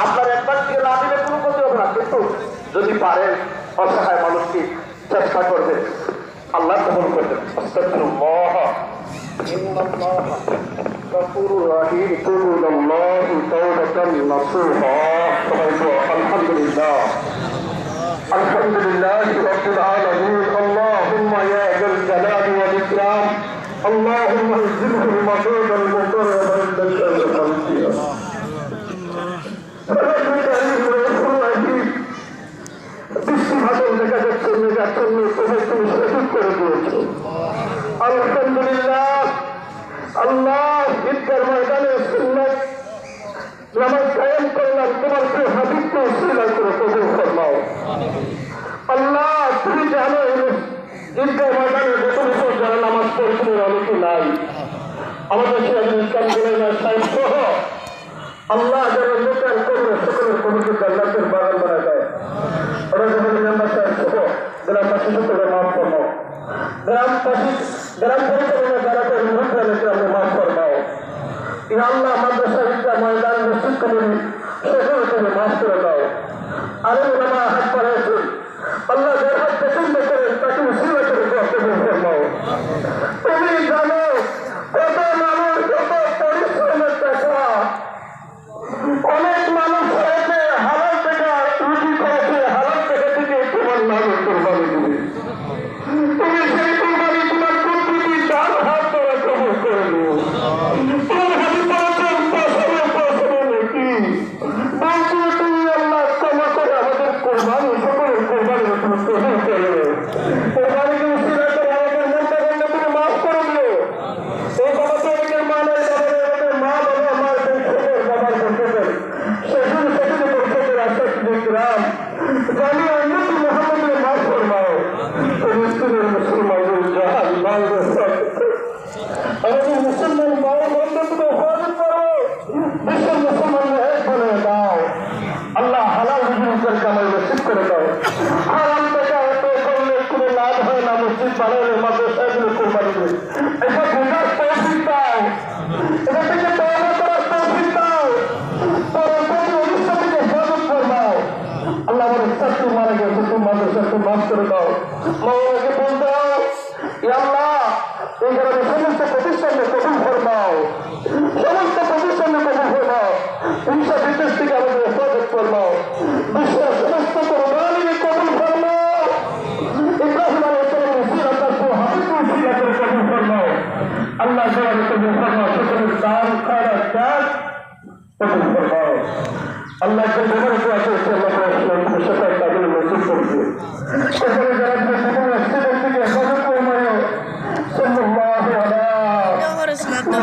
আপনার একবার দিয়ে না দিলে কোনো ক্ষতি হবে না, কিন্তু যদি পারেন অসহায় মানুষকে চেষ্টা করবেন, আল্লাহ কবুল করবেন। আস্তাগফিরুল্লাহ ইন্নাল্লাহ গফুরুর রহিম তুবু ইলাল্লাহি তাওবাতান নাসুহা। সবাই বলো আলহামদুলিল্লাহ আলহামদুলিল্লাহি রাব্বিল আলামিন। আল্লাহুম্মা ইয়া যাল জালালি ওয়াল ইকরাম اللهم اجزله المطلوب المقرب عند الخلقية বৃষ্টিভাষণ দেখা যাচ্ছে মেঘাচ্ছন্ন, তোমার তুমি সঠিক করে দিয়েছ আলহামদুলিল্লাহ। আল্লাহ ঈদগার ময়দানে সুন্নাত নামাজ কায়েম করলাম, তোমার প্রিয় হাবিবকে উসিলা করে কবুল ফরমাও। আল্লাহ তুমি জানো ঈদগার ময়দানে যত বছর যারা নামাজ পড়ছিল অনেকে নাই, আমাদের সিরাজুল ইসলাম গোলাম সাহেব সহ আল্লাহ যারা লোকের করবে সকলের কমিটি জান্নাতের বাগান বানা যায়। ওরা যখন মেম্বার সাহেব সহ গ্রামবাসী সকলে মাফ ফরমাও, গ্রাম পরিচালনা যারা করে মুরব্বীদেরকে আমরা মাফ ফরমাও। ইয়া আল্লাহ মাদ্রাসা ঈদগাহ ময়দান মসজিদ কমিটি সকলকে মাফ করে দাও। আরে ওলামা হাত পাড়াইছে, আল্লাহ যার হাত পছন্দ করেন তাকে উসিলা করে কবুল ফরমাও। তুমি জানো কত মানুষ কত পরিশ্রমের টাকা, অনেক মানুষ হয়েছে হালাল টাকা রুটি করেছে, হালাল টাকা থেকে তোমার নামে কোরবানি দিবে। তুমি সেই কোরবানি তোমার প্রকৃতি চার হাত ধরে কবুল করে নিও। তোমার হাতে পড়েছেন পছন্দ নাকি বলছো তুমি আল্লাহ ক্ষমা করে আমাদের কোরবানি সকলের কোরবানি তুমি কবুল করে কোরবানিকে উসিলা করে আমাদের মনটা বললে তুমি মাফ করে দিও। এই বাবা তো অনেকের মা নাই, আমাদের মা বাবা মার সকল বাবার বন্ধুদের সেখানে সেখানে বন্ধুদের আশা গ্রাম জানি উন্নতি মোহাম্মদের মাফ ফরমাও। ফিলিস্তিনের মুসলমানদের জাহাজ আমাদের মুসলমান মাও বন্ধু তুমি হেফাজত করো, বিশ্বের মুসলমানদের এক বলে দাও। আল্লাহ হালাল রিজিকের কামাই নসিব করে দাও। হারাম টাকা এত করলে কোনো লাভ হয় না, মসজিদ বানালে মাদ্রাসাগুলো কোরবানি দেবে। এটা বোঝার তৌফিক দাও, এটা থেকে তওবা করার তৌফিক দাও, পরবর্তী অনুষ্ঠান থেকে হেফাজত ফরমাও। আল্লাহ আমাদের ছাত্র মারা গেছে, তুমি মাদ্রাসাকে মাফ করে দাও। মাওলাকে বল দাও, ইয়া আল্লাহ এই গ্রামের সমস্ত প্রতিষ্ঠানে কবুল ফরমাও, সমস্ত প্রতিষ্ঠানে কবুল ফরমাও। হিংসা বিদ্বেষ থেকে আমাদের হেফাজত ফরমাও, বিশ্বের সমস্ত কোরবানিকে কবুল ফরমাও। ইব্রাহিম আলাইহিস সালামের উসিলা তারপর হাবিবকে উসিলা করে কবুল ফরমাও। আল্লাহ জবানে কবুল ফরমাও, সকলের দান খায়রাত কবুল ফরমাও। আল্লাহ